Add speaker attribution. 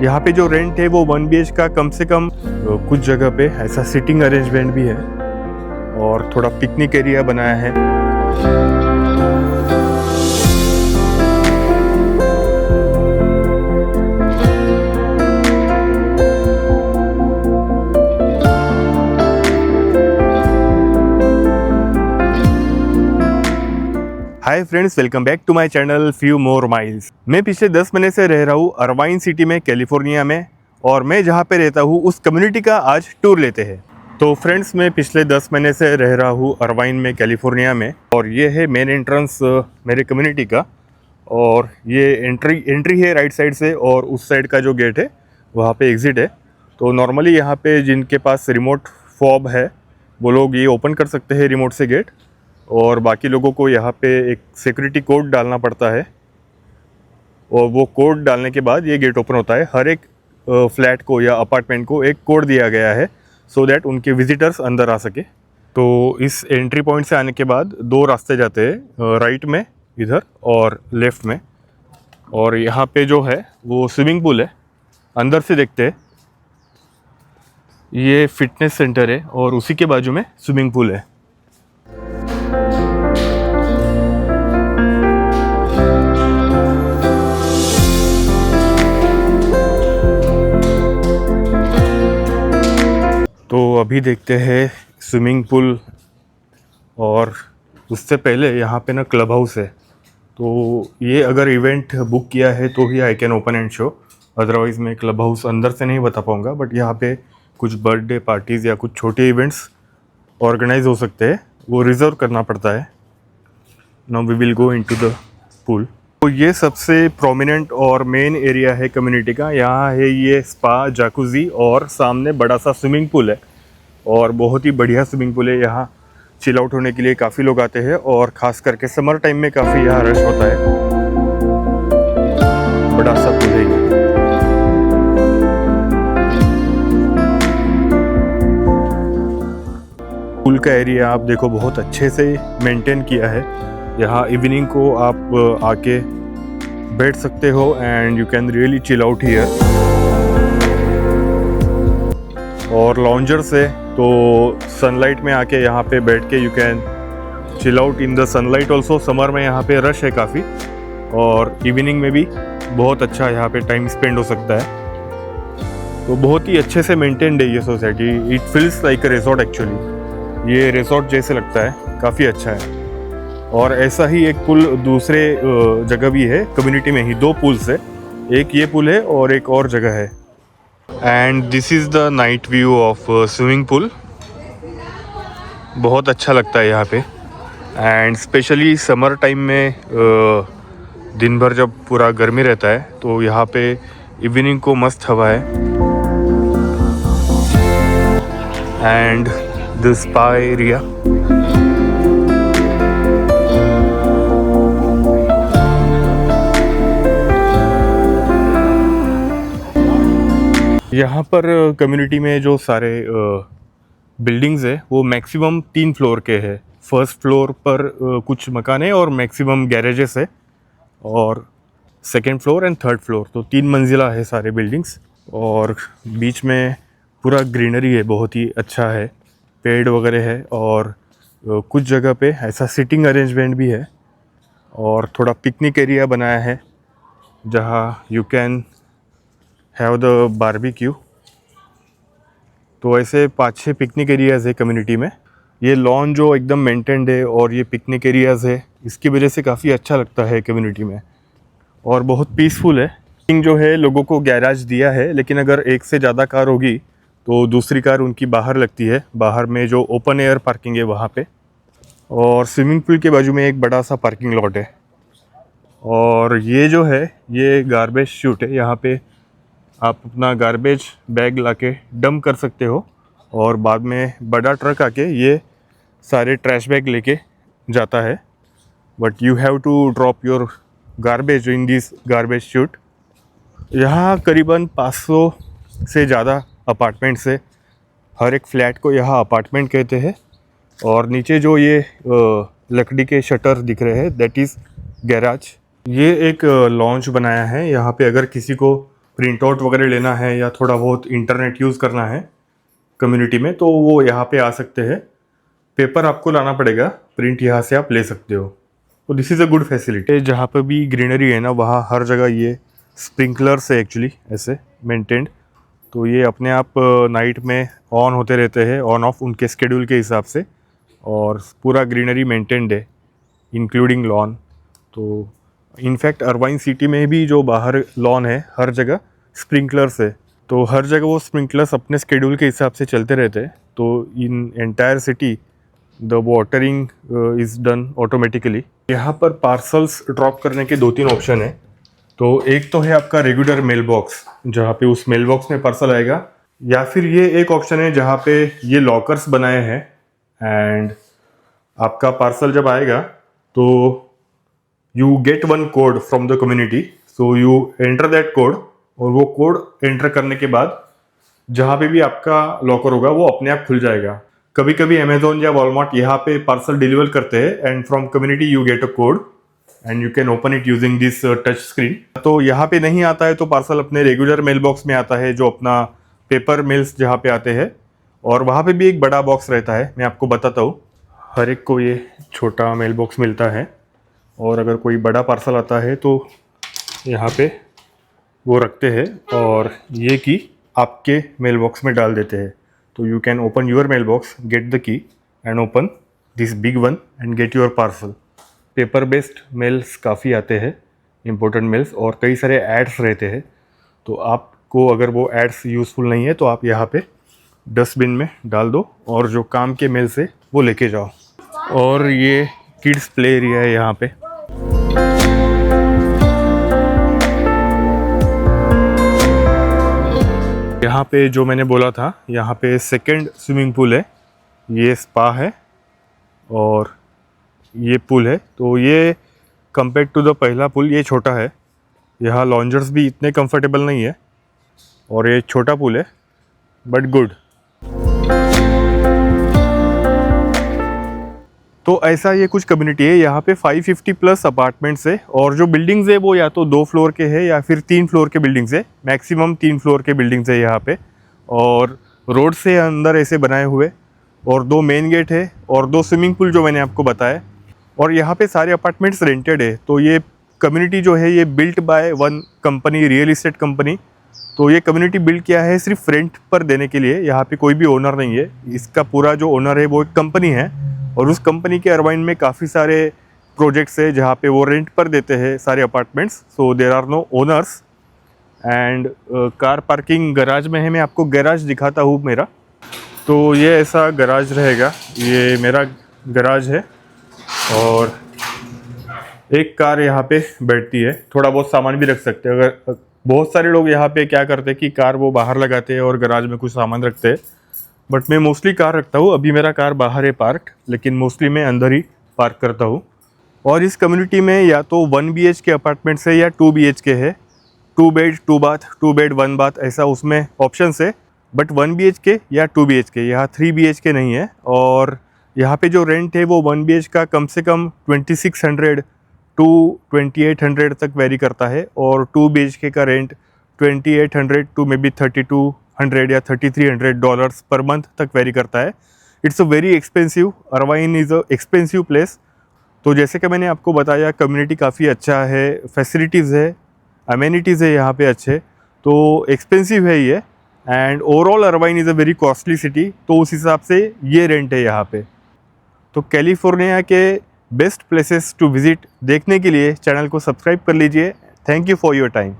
Speaker 1: यहाँ पे जो रेंट है वो 1 BH का कम से कम कुछ जगह पे ऐसा सिटिंग अरेंजमेंट भी है और थोड़ा पिकनिक एरिया बनाया है। Hi friends, welcome back to my channel few more miles. मैं पिछले 10 महीने से रह रहा हूँ अर्वाइन सिटी में, कैलिफोर्निया में, और मैं जहाँ पे रहता हूँ उस कम्युनिटी का आज टूर लेते हैं। तो फ्रेंड्स, मैं पिछले 10 महीने से रह रहा हूँ अर्वाइन में, कैलिफोर्निया में, और ये है मेन एंट्रेंस मेरे कम्युनिटी का। और ये एंट्री है राइट साइड से, और उस साइड का जो गेट है वहाँ पे एग्ज़िट है। तो नॉर्मली यहाँ पे जिनके पास रिमोट फॉब है वो लोग ये ओपन कर सकते हैं रिमोट से गेट, और बाकी लोगों को यहाँ पे एक सिक्योरिटी कोड डालना पड़ता है, और वो कोड डालने के बाद ये गेट ओपन होता है। हर एक फ्लैट को या अपार्टमेंट को एक कोड दिया गया है सो दैट उनके विजिटर्स अंदर आ सके। तो इस एंट्री पॉइंट से आने के बाद 2 रास्ते जाते हैं, राइट में इधर और लेफ़्ट में। और यहाँ पे जो है वो स्विमिंग पूल है, अंदर से देखते हैं। ये फिटनेस सेंटर है और उसी के बाजू में स्विमिंग पूल है। तो अभी देखते हैं स्विमिंग पूल, और उससे पहले यहाँ पे ना क्लब हाउस है। तो ये अगर इवेंट बुक किया है तो ही I can open and show, otherwise मैं क्लब हाउस अंदर से नहीं बता पाऊँगा। बट यहाँ पे कुछ बर्थडे पार्टीज़ या कुछ छोटे इवेंट्स ऑर्गेनाइज हो सकते हैं, वो रिज़र्व करना पड़ता है। Now we will go into the pool. तो ये सबसे प्रोमिनेंट और मेन एरिया है कम्युनिटी का। यहाँ है ये स्पा, जाकुजी, और सामने बड़ा सा स्विमिंग पूल है, और बहुत ही बढ़िया स्विमिंग पूल है। यहाँ चिल आउट होने के लिए काफ़ी लोग आते हैं, और ख़ास करके समर टाइम में काफ़ी यहाँ रश होता है। बड़ा सा पूल है ये। पूल का एरिया आप देखो बहुत अच्छे से मेंटेन किया है। यहाँ इवनिंग को आप आके बैठ सकते हो and you can really chill out here. और लॉन्जर्स है तो सनलाइट में आके यहाँ पे बैठ के you can chill out in the sunlight also. Summer में यहाँ पे रश है काफ़ी, और इवनिंग में भी बहुत अच्छा यहाँ पे टाइम स्पेंड हो सकता है। तो बहुत ही अच्छे से मेंटेन्ड है ये society. It feels like a resort actually. ये रिजॉर्ट जैसे लगता है, काफ़ी अच्छा है। और ऐसा ही एक पुल दूसरे जगह भी है कम्युनिटी में ही। 2 पुल्स है, एक ये पुल है और एक और जगह है। And this is the night view of swimming pool. बहुत अच्छा लगता है यहाँ पे, एंड स्पेशली समर टाइम में दिन भर जब पूरा गर्मी रहता है तो यहाँ पे इवनिंग को मस्त हवा है। And the spa area. यहाँ पर कम्युनिटी में जो सारे बिल्डिंग्स है वो मैक्सिमम 3 फ्लोर के हैं। फर्स्ट फ्लोर पर कुछ मकान है और मैक्सिमम गैरेजेस है, और second floor and third floor, तो 3 मंजिला है सारे बिल्डिंग्स। और बीच में पूरा ग्रीनरी है, बहुत ही अच्छा है, पेड़ वगैरह है, और कुछ जगह पे ऐसा सिटिंग अरेंजमेंट भी है, और थोड़ा पिकनिक एरिया बनाया है जहाँ you can have the barbecue. तो ऐसे 5-6 पिकनिक एरियाज़ है कम्युनिटी में। ये लॉन जो एकदम मेंटेन्ड है और ये पिकनिक एरियाज़ है, इसकी वजह से काफ़ी अच्छा लगता है कम्युनिटी में, और बहुत पीसफुल है। जो है लोगों को गैराज दिया है, लेकिन अगर एक से ज़्यादा कार होगी तो दूसरी कार उनकी बाहर लगती है, बाहर में जो ओपन एयर पार्किंग है वहाँ पे। और स्विमिंग पूल के बाजू में एक बड़ा सा पार्किंग लॉट है। और ये जो है ये गार्बेज शूट है। यहाँ पे आप अपना गार्बेज बैग लाके डंप कर सकते हो, और बाद में बड़ा ट्रक आके ये सारे ट्रैश बैग लेके जाता है। But you have to drop your garbage in this garbage chute. यहाँ करीबन 500 से ज़्यादा अपार्टमेंट्स है। हर एक फ्लैट को यहाँ अपार्टमेंट कहते हैं। और नीचे जो ये लकड़ी के शटर दिख रहे हैं दैट इज़ गैराज। ये एक लॉन्च बनाया है। यहाँ पे अगर किसी को प्रिंट आउट वगैरह लेना है या थोड़ा बहुत इंटरनेट यूज़ करना है कम्युनिटी में, तो वो यहाँ पे आ सकते हैं। पेपर आपको लाना पड़ेगा, प्रिंट यहाँ से आप ले सकते हो। तो this is a good facility. जहाँ पर भी ग्रीनरी है ना, वहाँ हर जगह ये स्प्रिंकलर्स है एक्चुअली ऐसे मेंटेन्ड, तो ये अपने आप नाइट में ऑन होते रहते हैं, ऑन ऑफ उनके स्केड्यूल के हिसाब से, और पूरा ग्रीनरी मेंटेन्ड है इंक्लूडिंग लॉन। तो इनफैक्ट अरवाइन सिटी में भी जो बाहर लॉन है हर जगह स्प्रिंकलर्स है, तो हर जगह वो स्प्रिंकलर्स अपने स्केड्यूल के हिसाब से चलते रहते हैं। तो in entire city the watering is done automatically. यहाँ पर पार्सल्स ड्रॉप करने के 2-3 ऑप्शन है। तो एक तो है आपका रेगुलर मेल बॉक्स, जहाँ पे उस मेल बॉक्स में पार्सल आएगा, या फिर ये एक ऑप्शन है जहाँ पे ये लॉकर्स बनाए हैं, एंड आपका पार्सल जब आएगा तो you get one code from the community, so you enter that code, और वो कोड एंटर करने के बाद जहाँ पे भी आपका लॉकर होगा वो अपने आप खुल जाएगा। कभी कभी अमेजोन या वॉलमार्ट यहाँ पे पार्सल डिलीवर करते हैं, and from community you get a code and you can open it using this touch screen. तो यहाँ पे नहीं आता है तो पार्सल अपने रेगुलर मेल बॉक्स में आता है, जो अपना पेपर मेल्स जहाँ पे आते हैं, और वहाँ पे भी एक बड़ा बॉक्स रहता है, मैं आपको बताता हूँ। हर एक को ये छोटा मेल बॉक्स मिलता है, और अगर कोई बड़ा पार्सल आता है तो यहाँ पे वो रखते हैं, और ये की आपके मेल बॉक्स में डाल देते हैं। तो you can open your mail box, get the key and open this big one and get your parcel. Paper based mails काफ़ी आते हैं, इम्पोर्टेंट मेल्स, और कई सारे एड्स रहते हैं। तो आपको अगर वो एड्स यूज़फुल नहीं है तो आप यहाँ पे डस्टबिन में डाल दो, और जो काम के मेल्स है वो लेके जाओ। और ये किड्स प्ले एरिया है यहाँ पे। यहाँ पे जो मैंने बोला था, यहाँ पे सेकंड स्विमिंग पूल है, ये स्पा है और ये पूल है। तो ये कंपेयर टू द पहला पूल ये छोटा है। यहाँ लॉन्जर्स भी इतने कंफर्टेबल नहीं है, और ये छोटा पूल है बट गुड। तो ऐसा ये कुछ कम्युनिटी है। यहाँ पे 550 प्लस अपार्टमेंट्स है, और जो बिल्डिंग्स है वो या तो 2 फ्लोर के है या फिर 3 फ्लोर के बिल्डिंग्स है, मैक्सिमम 3 फ्लोर के बिल्डिंग्स है यहाँ पे। और रोड से अंदर ऐसे बनाए हुए, और 2 मेन गेट है, और 2 स्विमिंग पूल जो मैंने आपको बताया। और यहाँ पे सारे अपार्टमेंट्स रेंटेड है। तो ये कम्युनिटी जो है ये built by one company, real estate company. तो ये कम्युनिटी बिल्ड किया है सिर्फ रेंट पर देने के लिए। यहाँ पे कोई भी ओनर नहीं है, इसका पूरा जो ओनर है वो एक कंपनी है, और उस कंपनी के अरवाइन में काफ़ी सारे प्रोजेक्ट्स है जहाँ पे वो रेंट पर देते हैं सारे apartments. So there are no owners. And car parking garage में है। मैं आपको गराज दिखाता हूँ मेरा। तो ये ऐसा गराज रहेगा, ये मेरा गराज है, और एक कार यहाँ पे बैठती है। थोड़ा बहुत सामान भी रख सकते हैं। अगर बहुत सारे लोग यहाँ पे क्या करते हैं कि कार वो बाहर लगाते हैं और गराज में कुछ सामान रखते हैं, बट मैं मोस्टली कार रखता हूँ। अभी मेरा कार बाहर है पार्क, लेकिन मोस्टली मैं अंदर ही पार्क करता हूँ। और इस कम्युनिटी में या तो 1 BHK अपार्टमेंट्स है या 2 BHK है। 2 बेड 2 बाथ, 2 बेड 1 बाथ, ऐसा उसमें ऑप्शंस है। बट 1 BHK या 2 BHK, यहाँ 3 BHK नहीं है। और यहाँ पे जो रेंट है वो 1 BHK का कम से कम 2600 टू 2800 तक वेरी करता है, और 2 BHK का रेंट 2800 टू मे बी 3200 या $3300 पर मंथ तक वेरी करता है। It's a very expensive. Irvine is a expensive place. तो जैसे कि मैंने आपको बताया, कम्युनिटी काफ़ी अच्छा है, फैसिलिटीज़ है, अमेनिटीज़ है यहाँ पे अच्छे। तो एक्सपेंसिव है ये, and overall Irvine is a very costly city. तो उस हिसाब से ये रेंट है यहाँ पे। तो कैलिफोर्निया के बेस्ट प्लेसेस टू विज़िट देखने के लिए चैनल को सब्सक्राइब कर लीजिए। Thank you for your time.